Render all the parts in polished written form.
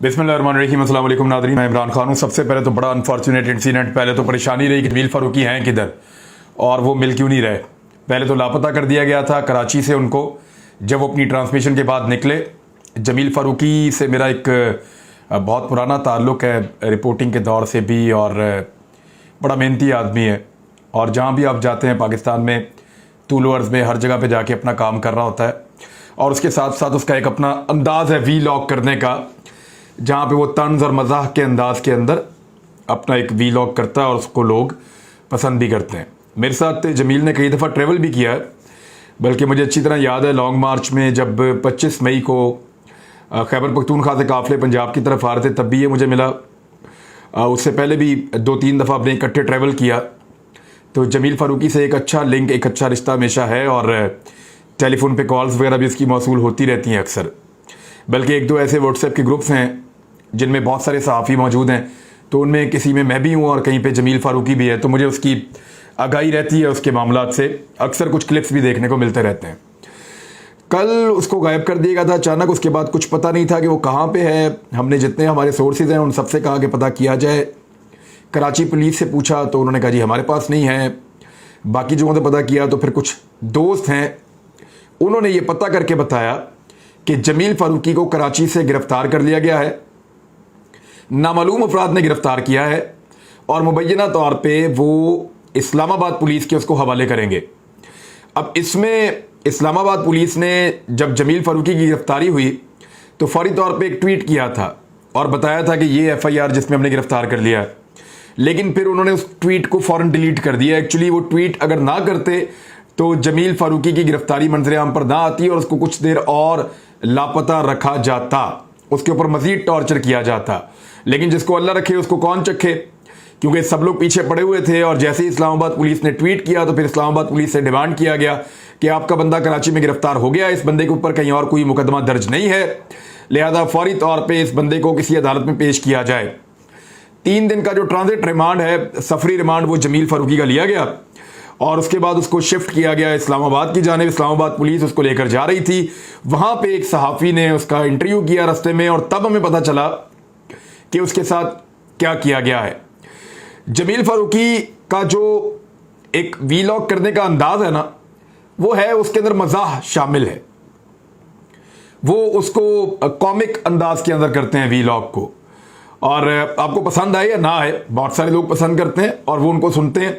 बिस्मिल्लाहिर्रहमानिर्रहीम। अस्सलाम वालेकुम नाज़रीन, मैं इमरान खान हूँ। सबसे पहले तो बड़ा अनफॉर्चुनेट इंसिडेंट, पहले तो परेशानी रही कि जमील फ़ारूकी हैं किधर और वो मिल क्यों नहीं रहे। पहले तो लापता कर दिया गया था कराची से उनको। जब वो अपनी ट्रांसमिशन के बाद निकले, जमील फ़ारूकी से मेरा एक बहुत पुराना ताल्लुक़ है, रिपोर्टिंग के दौर से भी, और बड़ा मेहनती आदमी है और जहाँ भी आप जाते हैं पाकिस्तान में, तूल अर्ज़ में, हर जगह पे जाके अपना काम कर रहा होता है। और उसके साथ साथ उसका एक अपना अंदाज़ है वीलॉग करने का, जहाँ पे वो तंज और मजाक के अंदाज के अंदर अपना एक वीलॉग करता है और उसको लोग पसंद भी करते हैं। मेरे साथ जमील ने कई दफ़ा ट्रैवल भी किया है, बल्कि मुझे अच्छी तरह याद है लॉन्ग मार्च में जब 25 मई को खैबर पख्तूनख्वा से काफ़िले पंजाब की तरफ आ रहे थे, तब भी ये मुझे मिला। उससे पहले भी 2-3 दफ़ा अपने इकट्ठे ट्रैवल किया। तो जमील फ़ारूकी से एक अच्छा लिंक, एक अच्छा रिश्ता हमेशा है और टेलीफोन पे कॉल्स वगैरह भी इसकी मौसूल होती रहती हैं अक्सर। बल्कि 1-2 ऐसे व्हाट्सएप के ग्रुप्स हैं जिनमें बहुत सारे सहाफ़ी मौजूद हैं, तो उनमें किसी में मैं भी हूँ और कहीं पे जमील फ़ारूकी भी है, तो मुझे उसकी आगाही रहती है उसके मामलात से। अक्सर कुछ क्लिप्स भी देखने को मिलते रहते हैं। कल उसको गायब कर दिया गया था अचानक, उसके बाद कुछ पता नहीं था कि वो कहाँ पे है। हमने जितने हमारे सोर्सेज हैं उन सबसे कहा कि पता किया जाए। कराची पुलिस से पूछा तो उन्होंने कहा जी हमारे पास नहीं है। बाकी जगहों से पता किया तो फिर कुछ दोस्त हैं, उन्होंने ये पता करके बताया कि जमील फ़ारूकी को कराची से गिरफ्तार कर लिया गया है, नामालूम अफराद ने गिरफ्तार किया है और मुबैना तौर पे वो इस्लामाबाद पुलिस के उसको हवाले करेंगे। अब इसमें इस्लामाबाद पुलिस ने जब जमील फ़ारूकी की गिरफ्तारी हुई तो फौरी तौर पे एक ट्वीट किया था और बताया था कि ये FIR जिसमें हमने गिरफ्तार कर लिया, लेकिन फिर उन्होंने उस ट्वीट को फ़ौरन डिलीट कर दिया। एक्चुअली वो ट्वीट अगर ना करते तो जमील फ़ारूकी की गिरफ्तारी मंजर आम पर ना आती और उसको कुछ देर और लापता रखा जाता, उसके ऊपर मजीद टॉर्चर किया जाता। लेकिन जिसको अल्लाह रखे उसको कौन चखे, क्योंकि सब लोग पीछे पड़े हुए थे। और जैसे ही इस्लामाबाद पुलिस ने ट्वीट किया तो फिर इस्लामाबाद पुलिस से डिमांड किया गया कि आपका बंदा कराची में गिरफ्तार हो गया, इस बंदे के ऊपर कहीं और कोई मुकदमा दर्ज नहीं है, लिहाजा फौरी तौर पर इस बंदे को किसी अदालत में पेश किया जाए। 3 दिन का जो ट्रांजिट रिमांड है, सफरी रिमांड, वो जमील फ़ारूकी का लिया गया और उसके बाद उसको शिफ्ट किया गया इस्लामाबाद की जानिब। इस्लामाबाद पुलिस उसको लेकर जा रही थी, वहां पे एक सहाफ़ी ने उसका इंटरव्यू किया रास्ते में और तब हमें पता चला कि उसके साथ क्या किया गया है। जमील फ़ारूकी का जो एक वीलॉग करने का अंदाज है ना, वो है उसके अंदर मज़ाह शामिल है। वो उसको कॉमिक अंदाज के अंदर करते हैं वीलॉग को, और आपको पसंद आए या ना आए, बहुत सारे लोग पसंद करते हैं और वो उनको सुनते हैं।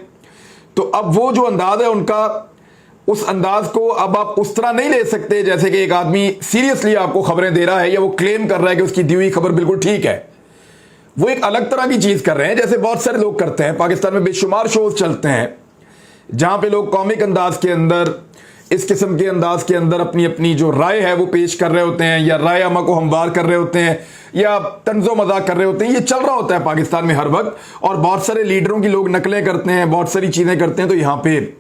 तो अब वो जो अंदाज है उनका, उस अंदाज को अब आप उस तरह नहीं ले सकते जैसे कि एक आदमी सीरियसली आपको खबरें दे रहा है या वो क्लेम कर रहा है कि उसकी दी हुई खबर बिल्कुल ठीक है। वो एक अलग तरह की चीज कर रहे हैं, जैसे बहुत सारे लोग करते हैं। पाकिस्तान में बेशुमार शोज चलते हैं जहां पे लोग कॉमिक अंदाज के अंदर, इस किस्म के अंदाज के अंदर अपनी अपनी जो राय है वो पेश कर रहे होते हैं, या राय अमा को हमवार कर रहे होते हैं, या तंजो मजाक कर रहे होते हैं। ये चल रहा होता है पाकिस्तान में हर वक्त, और बहुत सारे लीडरों की लोग नकलें करते हैं, बहुत सारी चीजें करते हैं। तो यहां पे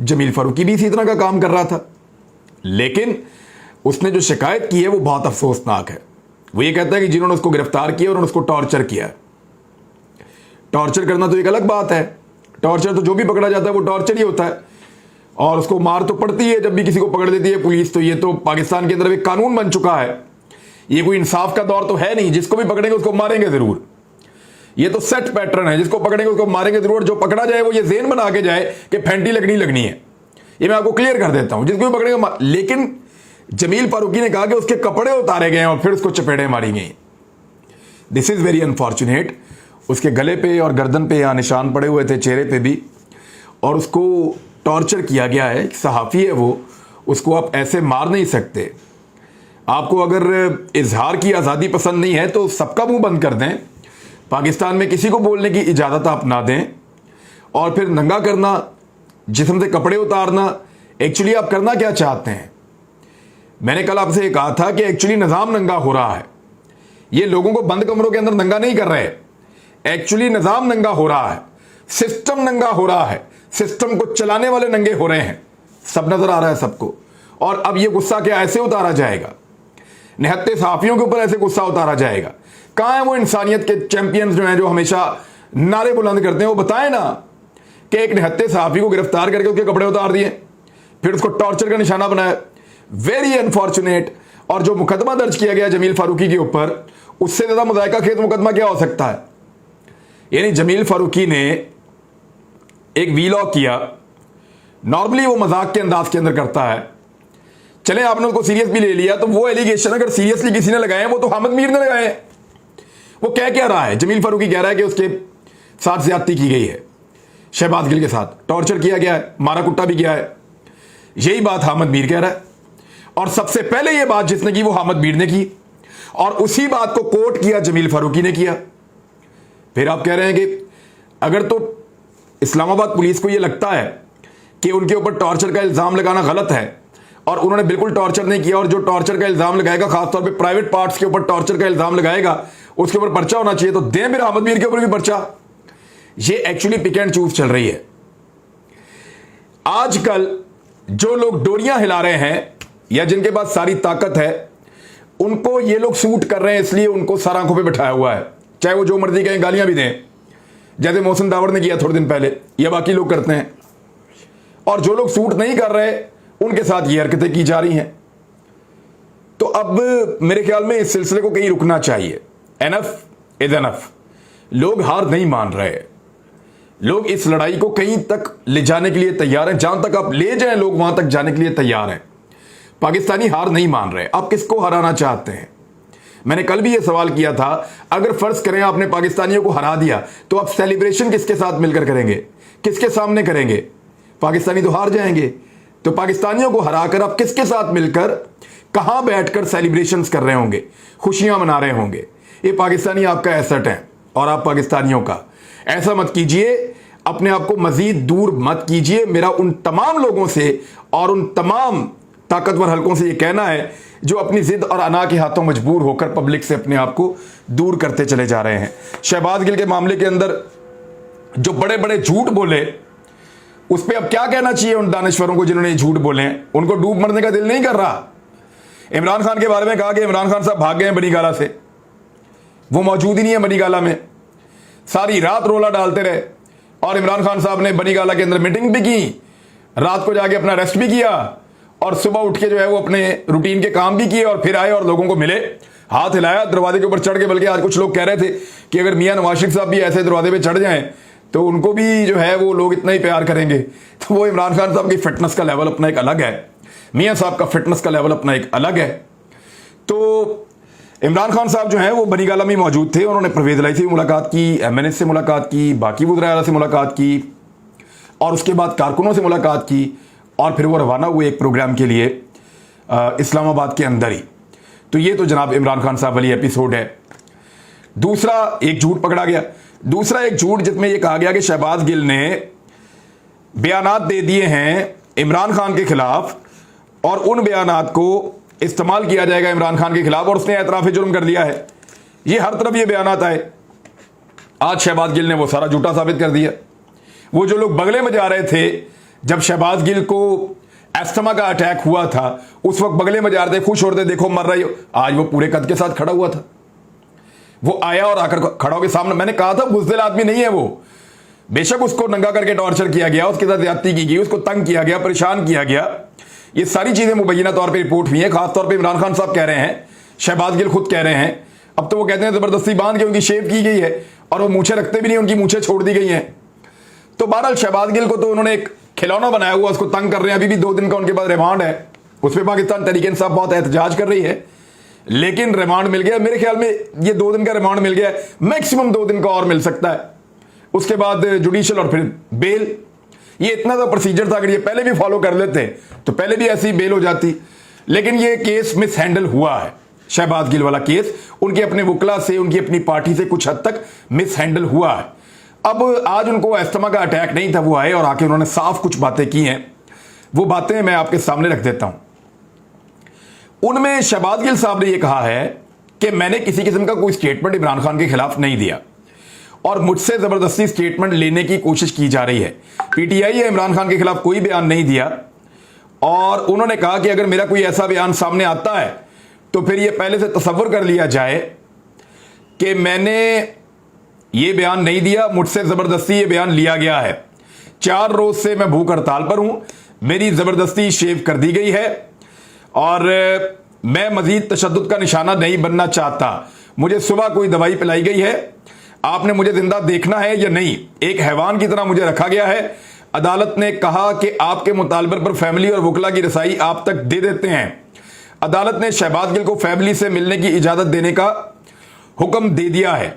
जमील फ़ारूकी भी इसी तरह का काम कर रहा था, लेकिन उसने जो शिकायत की है वो बहुत अफसोसनाक है। वो ये कहता है कि जिन्होंने उसको गिरफ्तार किया उन्होंने उसको टॉर्चर किया। टॉर्चर करना तो एक अलग बात है, टॉर्चर तो जो भी पकड़ा जाता है वो टॉर्चर ही होता है, और उसको मार तो पड़ती है जब भी किसी को पकड़ देती है पुलिस। तो ये तो पाकिस्तान के अंदर एक कानून बन चुका है, ये कोई इंसाफ का दौर तो है नहीं। जिसको भी पकड़ेंगे उसको मारेंगे जरूर, ये तो सेट पैटर्न है, जिसको पकड़ेंगे उसको मारेंगे जरूर। जो पकड़ा जाए वो ये ज़हन बना के जाए कि फेंटी लगनी है, ये मैं आपको क्लियर कर देता हूं, जिसको भी पकड़ेंगे। लेकिन जमील फ़ारूकी ने कहा कि उसके कपड़े उतारे गए और फिर उसको चपेड़े मारी गई। This is very unfortunate. उसके गले पे और गर्दन पे यहाँ निशान पड़े हुए थे, चेहरे पे भी, और उसको टॉर्चर किया गया है। सहाफ़ी है वो, उसको आप ऐसे मार नहीं सकते। आपको अगर इजहार की आज़ादी पसंद नहीं है तो सबका मुंह बंद कर दें, पाकिस्तान में किसी को बोलने की इजाज़त आप ना दें। और फिर नंगा करना, जिस्म से कपड़े उतारना, एक्चुअली आप करना क्या चाहते हैं? मैंने कल आपसे ये कहा था कि एक्चुअली निज़ाम नंगा हो रहा है, ये लोगों को बंद कमरों के अंदर नंगा नहीं कर रहे। एक्चुअली निज़ाम नंगा हो रहा है, सिस्टम नंगा हो रहा है, सिस्टम को चलाने वाले नंगे हो रहे हैं। सब नजर आ रहा है सबको। और अब ये गुस्सा क्या ऐसे उतारा जाएगा? निहत्ते सहाफ़ियों के ऊपर ऐसे गुस्सा उतारा जाएगा? कहां है वो इंसानियत के चैंपियंस जो हैं, जो हमेशा नारे बुलंद करते हैं? वो बताएं ना कि एक निहत्ते सहाफ़ी को गिरफ्तार करके उसके कपड़े उतार दिए, फिर उसको टॉर्चर का निशाना बनाया। Very unfortunate. और जो मुकदमा दर्ज किया गया जमील फ़ारूकी के ऊपर, उससे ज़्यादा मुज़ायका खेत मुकदमा क्या हो सकता है? यानी जमील फारूकी ने एक वीलॉग किया, नॉर्मली वो मजाक के अंदाज के अंदर करता है, चले आपने उसको सीरियस भी ले लिया, तो वो एलिगेशन अगर सीरियसली किसी ने लगाए हैं वो तो हामिद मीर ने लगाए हैं। वो कह क्या रहा है? जमील फारूकी कह रहा है कि उसके साथ ज्यादती की गई है, शहबाज गिल के साथ टॉर्चर किया गया है, मारा कुट्टा भी गया है। यही बात हामिद मीर कह रहा है, और सबसे पहले ये बात जिसने की वो हामिद मीर ने की, और उसी बात को कोट किया जमील फारूकी ने किया। फिर आप कह रहे हैं कि अगर तो इस्लामाबाद पुलिस को यह लगता है कि उनके ऊपर टॉर्चर का इल्ज़ाम लगाना गलत है और उन्होंने बिल्कुल टॉर्चर नहीं किया, और जो टॉर्चर का इल्ज़ाम लगाएगा खासतौर पे प्राइवेट पार्ट्स के ऊपर टॉर्चर का इल्ज़ाम लगाएगा, उसके ऊपर पर्चा होना चाहिए, तो दें फिर हामिद मीर के ऊपर भी पर्चा। ये एक्चुअली पिक एंड चूज चल रही है। आजकल जो लोग डोरियां हिला रहे हैं या जिनके पास सारी ताकत है, उनको ये लोग सूट कर रहे हैं, इसलिए उनको सर आंखों पे बिठाया हुआ है, चाहे वो जो मर्जी कहें, गालियां भी दें, जैसे मोहसिन दावर ने किया थोड़े दिन पहले, या बाकी लोग करते हैं। और जो लोग सूट नहीं कर रहे उनके साथ ये हरकतें की जा रही हैं। तो अब मेरे ख्याल में इस सिलसिले को कहीं रुकना चाहिए। Enough is enough. लोग हार नहीं मान रहे, लोग इस लड़ाई को कहीं तक ले जाने के लिए तैयार हैं, जहां तक आप ले जाएं लोग वहां तक जाने के लिए तैयार हैं। पाकिस्तानी हार नहीं मान रहे। आप किसको हराना चाहते हैं? मैंने कल भी यह सवाल किया था, अगर फर्ज करें आपने पाकिस्तानियों को हरा दिया तो आप सेलिब्रेशन किसके साथ मिलकर करेंगे, किसके सामने करेंगे? पाकिस्तानी तो हार जाएंगे। तो पाकिस्तानियों को हराकर आप किसके साथ मिलकर कहां बैठकर सेलिब्रेशंस कर रहे होंगे, खुशियां मना रहे होंगे? ये पाकिस्तानी आपका एसेट है और आप पाकिस्तानियों का। ऐसा मत कीजिए, अपने आप को मजीद दूर मत कीजिए। मेरा उन तमाम लोगों से और उन तमाम ताकतवर हलकों से यह कहना है जो अपनी जिद और अना के हाथों मजबूर होकर पब्लिक से अपने आप को दूर करते चले जा रहे हैं। शहबाज गिल के मामले के अंदर जो बड़े बड़े झूठ बोले, उस पर अब क्या कहना चाहिए उन दानिश्वरों को जिन्होंने झूठ बोले हैं? उनको डूब मरने का दिल नहीं कर रहा। इमरान खान के बारे में कहा कि इमरान खान साहब भाग गए हैं बनीगाला से, वो मौजूद ही नहीं है बनीगाला में, सारी रात रोला डालते रहे। और इमरान खान साहब ने बनीगाला के अंदर मीटिंग भी की, रात को जाके अपना रेस्ट भी किया, और सुबह उठ के जो है वो अपने रूटीन के काम भी किए, और फिर आए और लोगों को मिले, हाथ हिलाया, दरवाजे के ऊपर चढ़ के। बल्कि आज कुछ लोग कह रहे थे कि अगर मियां नवाज शरीफ साहब भी ऐसे दरवाजे पे चढ़ जाएं तो उनको भी जो है वो लोग इतना ही प्यार करेंगे। तो वो इमरान खान साहब की फिटनेस का लेवल अपना एक अलग है, मियां साहब का फिटनेस का लेवल अपना एक अलग है। तो इमरान खान साहब जो है वो बनीगाला में मौजूद थे। उन्होंने परवेज इलाही से मुलाकात की, MNS से मुलाकात की, बाकी वज़ीर आला से मुलाकात की, और उसके बाद कारकुनों से मुलाकात की, और फिर वो रवाना हुए एक प्रोग्राम के लिए इस्लामाबाद के अंदर ही। तो ये तो जनाब इमरान खान साहब वाली एपिसोड है। दूसरा एक झूठ पकड़ा गया, दूसरा एक झूठ जिसमें यह कहा गया कि शहबाज गिल ने बयानात दे दिए हैं इमरान खान के खिलाफ, और उन बयानात को इस्तेमाल किया जाएगा इमरान खान के खिलाफ, और उसने एतराफ़ जुर्म कर दिया है। ये हर तरफ ये बयानात आए। आज शहबाज गिल ने वो सारा झूठा साबित कर दिया। वो जो लोग बगले में जा रहे थे जब शहबाज गिल को एस्थमा का अटैक हुआ था, उस वक्त बगले में जा रहे थे, खुश हो रहे थे, देखो मर रही हो। आज वो पूरे कद के साथ खड़ा हुआ था। वो आया और आकर खड़ा होकर सामने, मैंने कहा था बुज़दिल आदमी नहीं है वो। बेशक उसको नंगा करके टॉर्चर किया गया, उसके साथ ज्यादती की गई, उसको तंग किया गया, परेशान किया गया, ये सारी चीजें मुबैना तौर पर रिपोर्ट हुई है। खासतौर पर इमरान खान साहब कह रहे हैं, शहबाज गिल खुद कह रहे हैं, अब तो वो कहते हैं जबरदस्ती बांध के उनकी शेव की गई है, और वो मूछें रखते भी नहीं, उनकी मूछें छोड़ दी गई हैं। तो बहरहाल शहबाज गिल को तो उन्होंने एक खिलौना बनाया हुआ, उसको तंग कर रहे हैं। अभी भी 2 दिन का उनके पास रिमांड है, उस पर पाकिस्तान तहरीक-ए-इंसाफ बहुत एहतजाज कर रही है, लेकिन रिमांड मिल गया। मेरे ख्याल में ये 2 दिन का रिमांड मिल गया है, मैक्सिमम 2 दिन का और मिल सकता है, उसके बाद जुडिशियल और फिर बेल। ये इतना सा प्रोसीजर था, अगर ये पहले भी फॉलो कर लेते तो पहले भी ऐसी बेल हो जाती। लेकिन ये केस मिस हैंडल हुआ है, शहबाज गिल वाला केस उनके अपने वकला से, उनकी अपनी पार्टी से कुछ हद तक मिस हैंडल हुआ है। अब आज उनको एस्थमा का अटैक नहीं था, वो आए और आके उन्होंने साफ कुछ बातें की हैं। वो बातें मैं आपके सामने रख देता हूं। उनमें शहबाज गिल साहब ने यह कहा है कि मैंने किसी किस्म का कोई स्टेटमेंट इमरान खान के खिलाफ नहीं दिया, और मुझसे जबरदस्ती स्टेटमेंट लेने की कोशिश की जा रही है। PTI है इमरान खान के खिलाफ कोई बयान नहीं दिया, और उन्होंने कहा कि अगर मेरा कोई ऐसा बयान सामने आता है तो फिर यह पहले से तसव्वुर कर लिया जाए कि मैंने ये बयान नहीं दिया, मुझसे जबरदस्ती ये बयान लिया गया है। 4 रोज से मैं भूख हड़ताल पर हूं, मेरी जबरदस्ती शेव कर दी गई है, और मैं मजीद तशद्दुद का निशाना नहीं बनना चाहता। मुझे सुबह कोई दवाई पिलाई गई है, आपने मुझे जिंदा देखना है या नहीं, एक हैवान की तरह मुझे रखा गया है। अदालत ने कहा कि आपके मुतालबे पर फैमिली और वकला की रसाई आप तक दे देते हैं। अदालत ने शहबाज गिल को फैमिली से मिलने की इजाजत देने का हुक्म दे दिया है।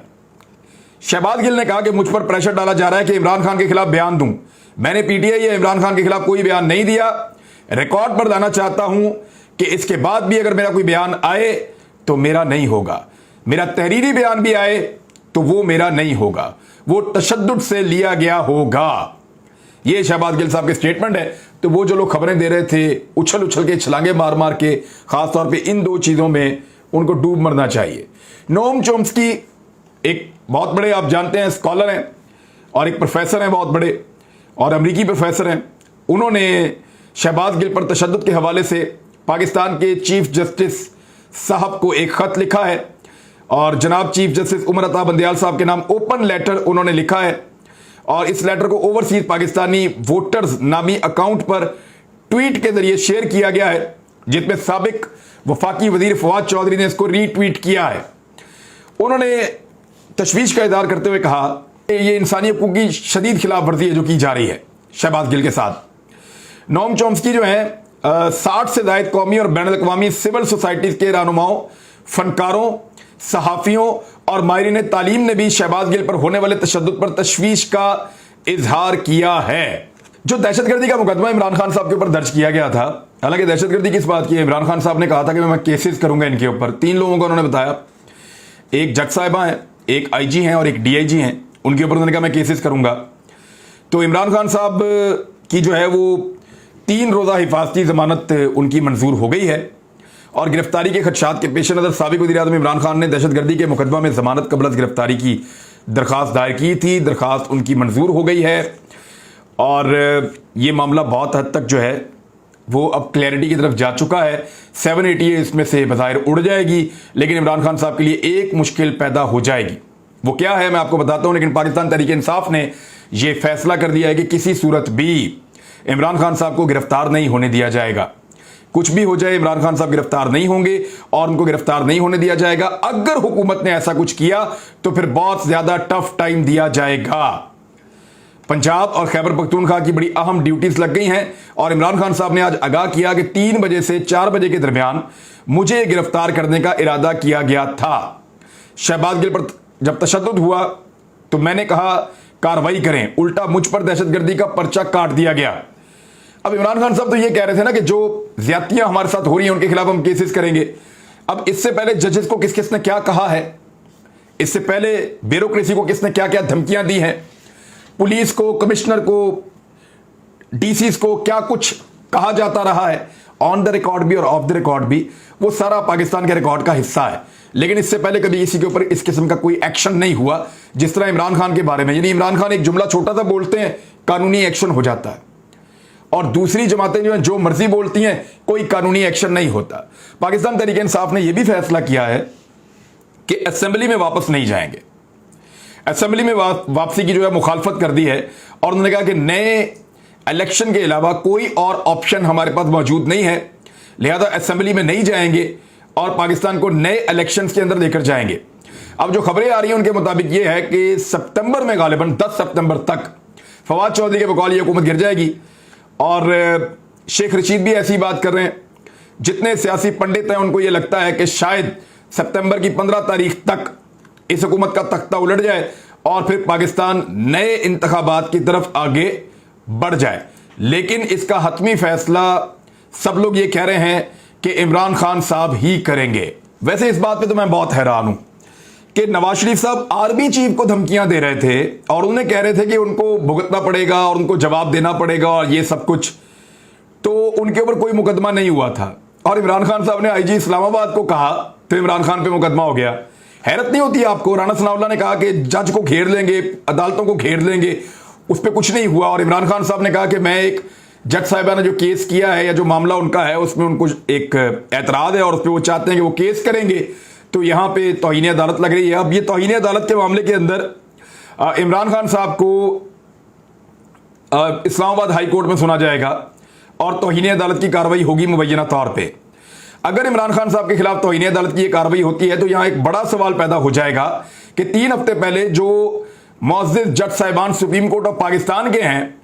शहबाज गिल ने कहा कि मुझ पर प्रेशर डाला जा रहा है कि इमरान खान के खिलाफ बयान दूं। मैंने पीटीआई या इमरान खान के खिलाफ कोई बयान नहीं दिया। रिकॉर्ड पर लाना चाहता हूं कि इसके बाद भी अगर मेरा कोई बयान आए तो मेरा नहीं होगा, मेरा तहरीरी बयान भी आए तो वो मेरा नहीं होगा, वो तशद्दुद से लिया गया होगा। ये शहबाज गिल साहब के स्टेटमेंट है। तो वो जो लोग खबरें दे रहे थे उछल उछल के, छलांगे मार मार के, खासतौर पे इन दो चीजों में उनको डूब मरना चाहिए। नोम चोम्स्की एक बहुत बड़े, आप जानते हैं, स्कॉलर हैं और एक प्रोफेसर हैं बहुत बड़े, और अमरीकी प्रोफेसर हैं। उन्होंने शहबाज गिल पर तशद्दुद के हवाले से पाकिस्तान के चीफ जस्टिस साहब को एक खत लिखा है और जनाब चीफ जस्टिस उमर अता बंदयाल साहब के नाम ओपन लेटर उन्होंने लिखा है और इस लेटर को ओवरसीज पाकिस्तानी वोटर्स नामी अकाउंट पर ट्वीट के जरिए शेयर किया गया है, जिसमें साबिक वफाकी वजीर फवाद चौधरी ने इसको रीट्वीट किया है। उन्होंने तशवीश का इजहार करते हुए कहा कि ये इंसानी हकूक़ की शदीद खिलाफ वर्जी है जो की जा रही है शहबाज गिल के साथ। नोम चोम्स्की जो है 60 से ज़ायद कौमी और बैनुल अक़वामी सिविल सोसाइटीज़ के रहनुमाओं, फनकारों, सहाफ़ियों और माहिरीन तालीम ने भी शहबाज गिल पर होने वाले तशद्दुद पर तशवीश का इजहार किया है। जो दहशतगर्दी का मुकदमा इमरान खान साहब के ऊपर दर्ज किया गया था, हालांकि दहशतगर्दी किस बात की है, इमरान खान साहब ने कहा था कि मैं केसेस करूंगा इनके ऊपर। 3 लोगों को उन्होंने बताया, एक जज साहिबा हैं, एक आईजी हैं और एक डीआईजी हैं, उनके ऊपर उन्होंने कहा मैं केसेस करूंगा। तो इमरान खान साहब की जो है वो 3 रोज़ा हिफाजती जमानत उनकी मंजूर हो गई है और गिरफ्तारी के खदशात के पेश नज़र साबिक वज़ीर-ए-आज़म इमरान खान ने दहशतगर्दी के मुकदमा में जमानत कबल अज़ गिरफ्तारी की दरख्वास्त दायर की थी। दरख्वास्त उनकी मंजूर हो गई है और ये मामला बहुत हद तक जो है वो अब क्लैरिटी की तरफ जा चुका है। 780 इसमें से बज़ाहिर उड़ जाएगी, लेकिन इमरान खान साहब के लिए एक मुश्किल पैदा हो जाएगी। वो क्या है मैं आपको बताता हूँ, लेकिन पाकिस्तान तहरीक इंसाफ ने यह फैसला कर दिया है कि किसी सूरत भी इमरान खान साहब को गिरफ्तार नहीं होने दिया जाएगा। कुछ भी हो जाए, इमरान खान साहब गिरफ्तार नहीं होंगे और उनको गिरफ्तार नहीं होने दिया जाएगा। अगर हुकूमत ने ऐसा कुछ किया तो फिर बहुत ज्यादा टफ टाइम दिया जाएगा। पंजाब और खैबर पख्तूनख्वा की बड़ी अहम ड्यूटीज लग गई हैं और इमरान खान साहब ने आज आगाह किया कि 3 बजे से 4 बजे के दरमियान मुझे गिरफ्तार करने का इरादा किया गया था। शहबाज गिल पर जब तशद्दुद हुआ तो मैंने कहा कार्रवाई करें, उल्टा मुझ पर दहशतगर्दी का पर्चा काट दिया गया। अब इमरान खान साहब तो ये कह रहे थे ना कि जो ज्यादतियां हमारे साथ हो रही हैं उनके खिलाफ हम केसेस करेंगे। अब इससे पहले जजेस को किस किसने क्या कहा है, इससे पहले ब्यूरोक्रेसी को किसने क्या क्या धमकियां दी हैं, पुलिस को, कमिश्नर को, डीसीज को क्या कुछ कहा जाता रहा है, ऑन द रिकॉर्ड भी और ऑफ द रिकॉर्ड भी, वो सारा पाकिस्तान के रिकॉर्ड का हिस्सा है। लेकिन इससे पहले कभी इसी के ऊपर इस किस्म का कोई एक्शन नहीं हुआ जिस तरह इमरान खान के बारे में। यानी इमरान खान एक जुमला छोटा सा बोलते हैं, कानूनी एक्शन हो जाता है, और दूसरी जमातें जो हैं जो मर्जी बोलती हैं, कोई कानूनी एक्शन नहीं होता। पाकिस्तान तहरीक इंसाफ ने यह भी फैसला किया है कि असेंबली में वापस नहीं जाएंगे। असेंबली में वापसी की जो है मुखालफत कर दी है और उन्होंने कहा कि नए इलेक्शन के अलावा कोई और ऑप्शन हमारे पास मौजूद नहीं है, लिहाजा असेंबली में नहीं जाएंगे और पाकिस्तान को नए इलेक्शंस के अंदर लेकर जाएंगे। अब जो खबरें आ रही हैं उनके मुताबिक यह है कि सितंबर में गालिबन 10 सितंबर तक फवाद चौधरी के बकौल ये हुकूमत गिर जाएगी। और शेख रशीद भी ऐसी बात कर रहे हैं। जितने सियासी पंडित हैं उनको ये लगता है कि शायद सितंबर की 15 तारीख तक इस हुकूमत का तख्ता उलट जाए और फिर पाकिस्तान नए इंतखाबात की तरफ आगे बढ़ जाए। लेकिन इसका हतमी फैसला सब लोग ये कह रहे हैं कि इमरान खान साहब ही करेंगे। वैसे इस बात पे तो मैं बहुत हैरान हूं कि नवाज शरीफ साहब आर्मी चीफ को धमकियां दे रहे थे और उन्हें कह रहे थे कि उनको भुगतना पड़ेगा और उनको जवाब देना पड़ेगा और ये सब कुछ, तो उनके ऊपर कोई मुकदमा नहीं हुआ था। और इमरान खान साहब ने आईजी इस्लामाबाद को कहा तो इमरान खान पे मुकदमा हो गया। हैरत नहीं होती आपको? राणा सनाउल्लाह ने कहा कि जज को घेर लेंगे, अदालतों को घेर लेंगे, उस पर कुछ नहीं हुआ। और इमरान खान साहब ने कहा कि मैं एक जज साहिबा ने जो केस किया है या जो मामला उनका है उसमें उनको एक एतराज है और उस पर वो चाहते हैं कि वो केस करेंगे, तो यहां पे तौहीन अदालत लग रही है। अब ये तौहीन अदालत के मामले के अंदर इमरान खान साहब को इस्लामाबाद हाई कोर्ट में सुना जाएगा और तौहीन अदालत की कार्रवाई होगी मुबैना तौर पे। अगर इमरान खान साहब के खिलाफ तौहीन अदालत की यह कार्रवाई होती है तो यहां एक बड़ा सवाल पैदा हो जाएगा कि 3 हफ्ते पहले जो मुअज़्ज़िज़ जज साहिबान सुप्रीम कोर्ट ऑफ पाकिस्तान के हैं,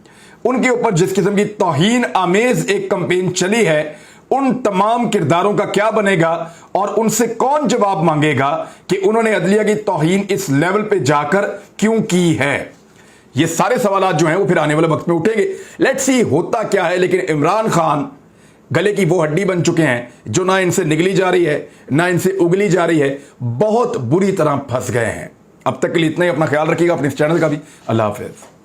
उनके ऊपर जिस किस्म की तौहीन आमेज एक कंपेन चली है, उन तमाम किरदारों का क्या बनेगा और उनसे कौन जवाब मांगेगा कि उन्होंने अदलिया की तौहीन इस लेवल पे जाकर क्यों की है। ये सारे सवाल जो हैं वो फिर आने वाले वक्त में उठेंगे। लेट्स सी होता क्या है। लेकिन इमरान खान गले की वो हड्डी बन चुके हैं जो ना इनसे निगली जा रही है ना इनसे उगली जा रही है, बहुत बुरी तरह फंस गए हैं। अब तक के लिए इतना ही। अपना ख्याल रखिएगा, अपने इस चैनल का भी। अल्लाह हाफिज।